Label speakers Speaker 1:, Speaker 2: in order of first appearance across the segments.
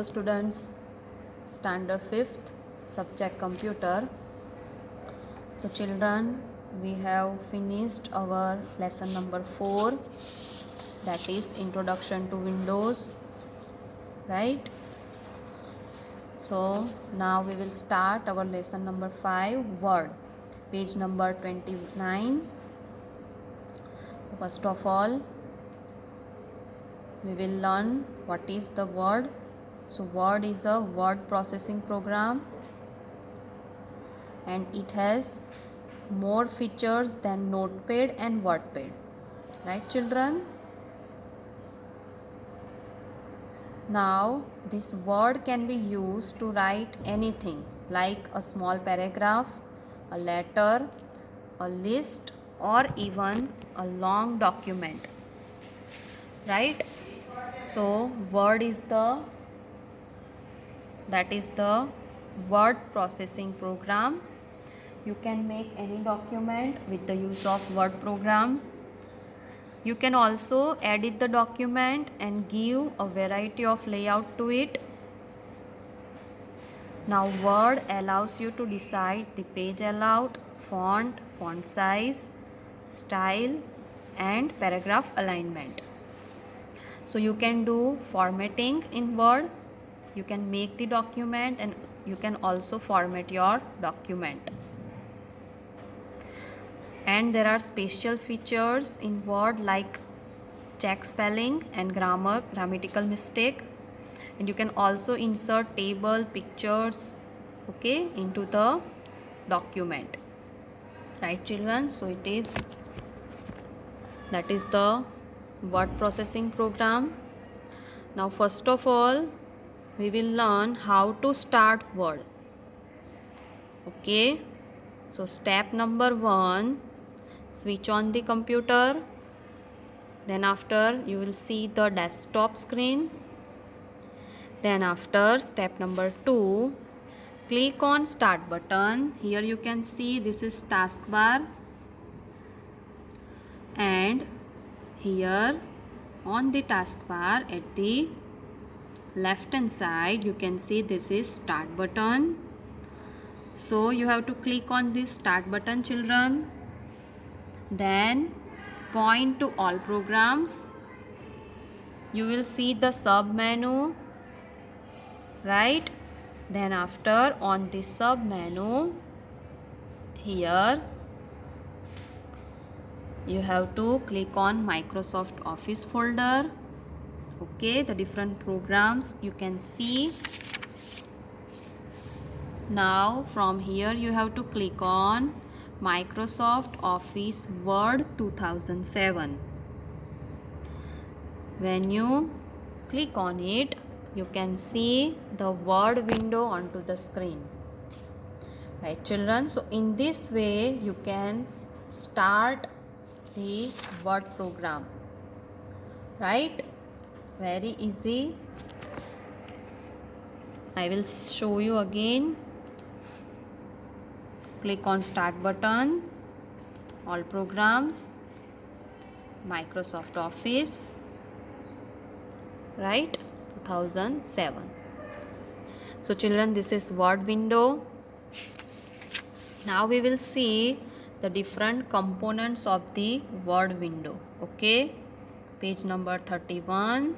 Speaker 1: Students, standard 5th, subject computer. So children, we have finished our lesson number 4, that is introduction to Windows, right? So now we will start our lesson number 5, Word, page number 29. So first of all, we will learn what is the Word. So Word is a word processing program and it has more features than Notepad and WordPad, right children? Now this Word can be used to write anything like a small paragraph, a letter, a list, or even a long document, right? So Word is the word processing program. You can make any document with the use of Word program. You can also edit the document and give a variety of layout to it. Now Word allows you to decide the page layout, font size, style and paragraph alignment. So you can do formatting in Word. You can make the document and you can also format your document. And there are special features in Word like check spelling and grammatical mistake, and you can also insert table, pictures, okay, into the document, right children? So that is the word processing program. Now first of all, we will learn how to start Word, okay? So step number 1, switch on the computer. Then after you will see the desktop screen. Then after step number 2, click on start button. Here you can see this is taskbar, and here on the taskbar at the left hand side you can see this is start button. So you have to click on this start button children. Then point to all programs. You will see the sub menu, right? Then after on the sub menu, here you have to click on Microsoft Office folder, okay? The different programs you can see. Now from here you have to click on Microsoft Office Word 2007. When you click on it, you can see the Word window onto the screen, right children? So in this way you can start the Word program, right? Very easy. I will show you again. Click on start button, all programs, Microsoft Office, right, 2007. So children, this is Word window. Now we will see the different components of the Word window, okay? Page number 31.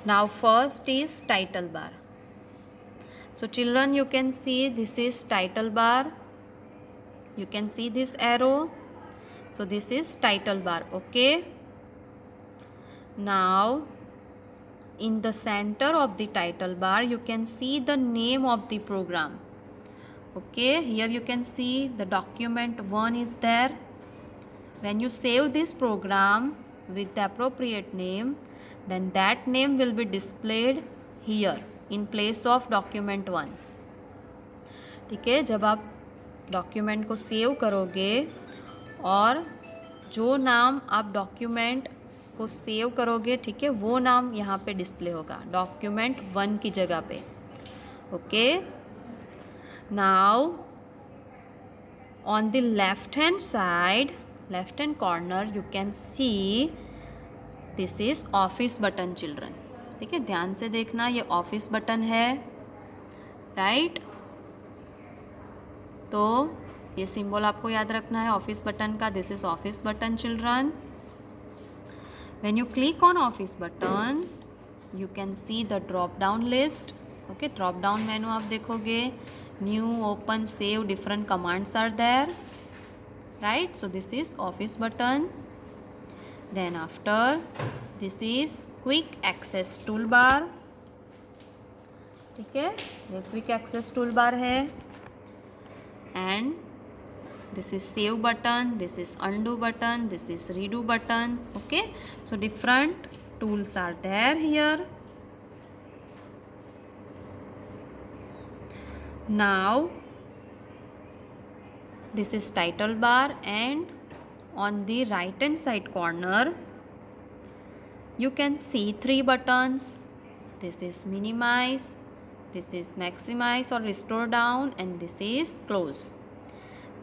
Speaker 1: Now first is title bar. So children, you can see this is title bar. You can see this arrow. So this is title bar, okay? Now in the center of the title bar you can see the name of the program, okay? Here you can see the document 1 is there. When you save this program with the appropriate name, then that name will be displayed here in place of document 1, ठीक है? जब आप document को save करोगे और जो नाम आप डॉक्यूमेंट को सेव करोगे, ठीक है, वो नाम यहाँ पे डिस्प्ले होगा डॉक्यूमेंट 1 की जगह पे, okay? Now on the left hand side, left hand corner, you can see this is office button children, ठीक है, ध्यान से देखना, ये ऑफिस बटन है, राइट। तो ये सिंबल आपको याद रखना है ऑफिस बटन का. This is office button children. When you click on office button, you can see the drop down list. Okay, drop down menu आप देखोगे, new, open, save, different commands are there, right? So this is office button. Then after, this is quick access toolbar. ठीक है, ये quick access toolbar है. And this is save button, this is undo button, this is redo button. Okay, so different tools are there here. Now this is title bar, and on the right hand side corner you can see 3 buttons. This is minimize, this is maximize or restore down, and this is close.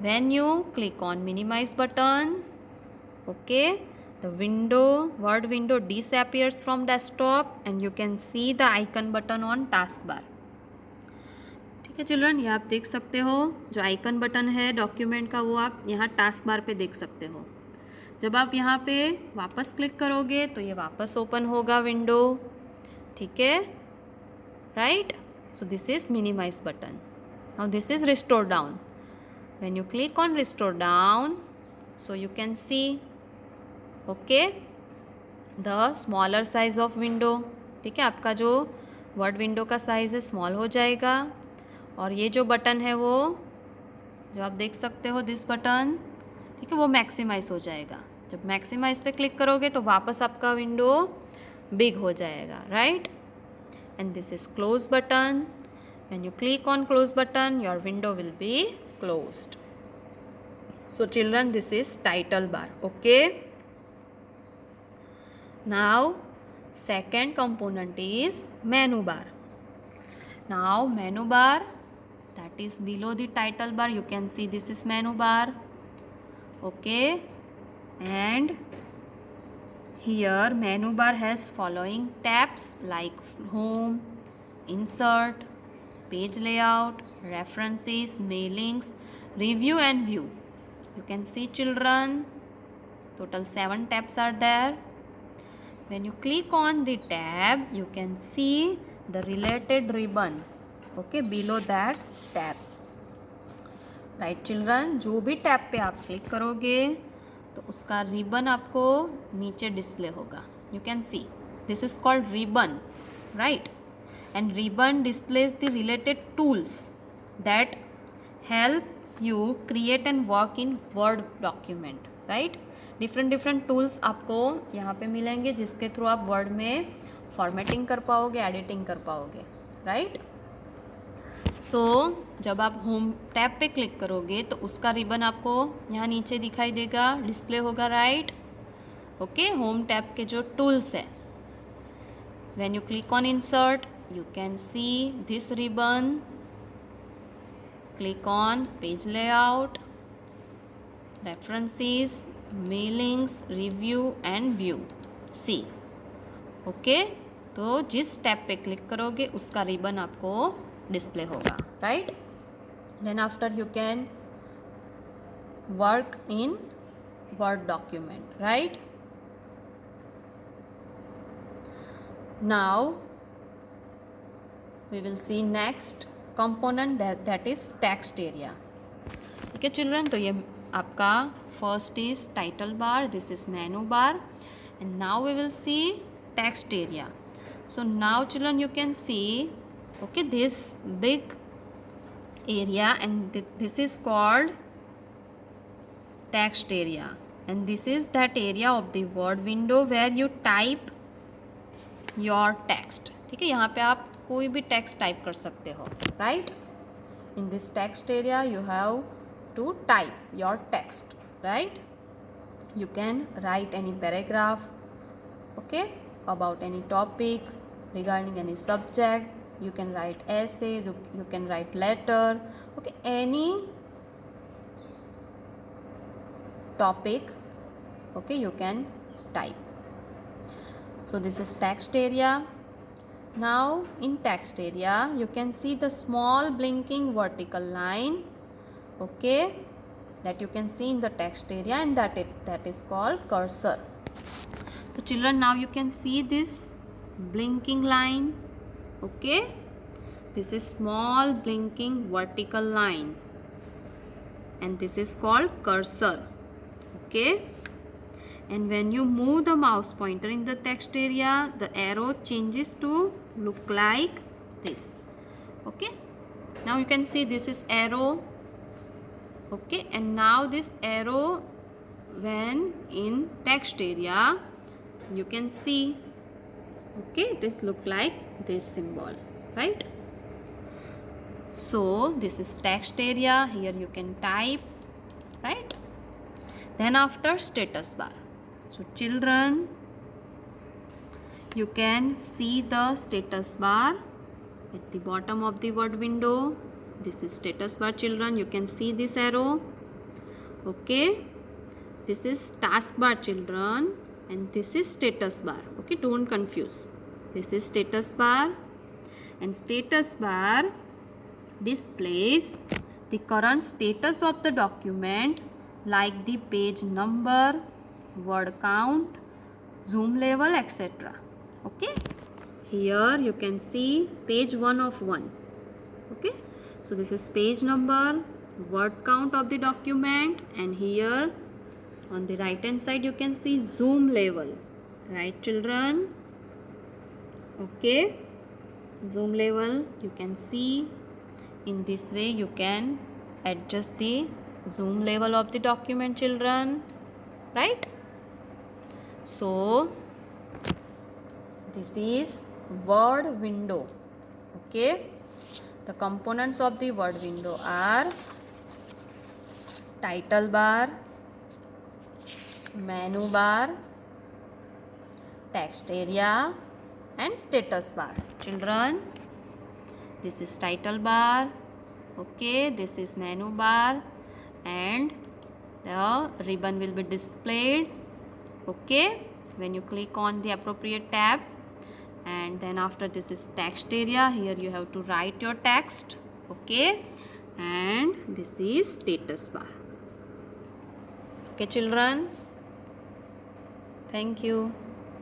Speaker 1: When you click on minimize button, okay, the word window disappears from desktop and you can see the icon button on taskbar. ठीक है children, ये आप देख सकते हो, जो icon button है document का वो आप यहाँ टास्क बार पे देख सकते हो. जब आप यहाँ पे वापस क्लिक करोगे तो ये वापस ओपन होगा विंडो. ठीक है, right. So this is minimize button. Now this is restore down. When you click on restore down, so you can see, okay, the smaller size of window. ठीक है, आपका जो वर्ड विंडो का size है small हो जाएगा, और ये जो बटन है वो जो आप देख सकते हो दिस बटन, ठीक है, वो मैक्सिमाइज हो जाएगा. जब मैक्सिमाइज पे क्लिक करोगे तो वापस आपका विंडो बिग हो जाएगा, right. And this is close button. When you click on close button, your window will be closed. So children, this is title bar. Okay, now second component is menu bar. Now menu bar, that is below the title bar, you can see this is menu bar. Okay, and here menu bar has following tabs like home, insert, page layout, references, mailings, review and view. You can see children, total 7 tabs are there. When you click on the tab, you can see the related ribbon, okay, below that tab. Right children, जो भी tab पे आप click करोगे तो उसका ribbon आपको नीचे display होगा. You can see this is called ribbon, right? And ribbon displays the related tools that help you create and work in Word document, right? different tools आपको यहाँ पे मिलेंगे जिसके थ्रू आप वर्ड में फॉर्मेटिंग कर पाओगे, एडिटिंग कर पाओगे, राइट. सो जब आप होम टैब पे क्लिक करोगे तो उसका रिबन आपको यहाँ नीचे दिखाई देगा, डिस्प्ले होगा, राइट. ओके, होम टैब के जो टूल्स है. When you click on insert, you can see this ribbon. Click on page layout, references, mailings, review and view. See, okay, तो जिस टैब पे क्लिक करोगे उसका रिबन आपको डिस्प्ले होगा, right. Then after you can work in Word document, right. Now we will see next component that is text area. ठीक है children, तो ये आपका first is title bar, this is menu bar, and now we will see text area. So now children you can see, okay, this big area, and this is called text area, and this is that area of the word window where you type your text. ठीक है, यहाँ पे आप कोई भी text type कर सकते हो, right. In this text area you have to type your text, right. You can write any paragraph, okay, about any topic, regarding any subject. You can write essay, you can write letter, okay, any topic, okay, you can type. So this is text area. Now in text area you can see the small blinking vertical line, okay, that you can see in the text area, and that is called cursor. So children, now you can see this blinking line, okay, this is small blinking vertical line and this is called cursor, okay. And when you move the mouse pointer in the text area, the arrow changes to look like this, okay. Now you can see this is arrow, okay, and now this arrow when in text area you can see, okay, this look like this symbol, right? So this is text area, here you can type, right? Then after status bar, so children, you can see the status bar at the bottom of the word window. This is status bar, children, you can see this arrow, okay. This is taskbar, children, and this is status bar, okay, don't confuse. This is status bar, and status bar displays the current status of the document like the page number, word count, zoom level, etc. Okay, here you can see page 1 of 1, okay. So this is page number, word count of the document, and here on the right hand side you can see zoom level, right children, okay. Zoom level you can see, in this way you can adjust the zoom level of the document, children, right? So this is word window, okay. The components of the word window are title bar, menu bar, text area, and status bar, children. This is title bar, okay, this is menu bar, and the ribbon will be displayed, okay, when you click on the appropriate tab. And then after this is text area, here you have to write your text, okay, and this is status bar, okay children. Thank you.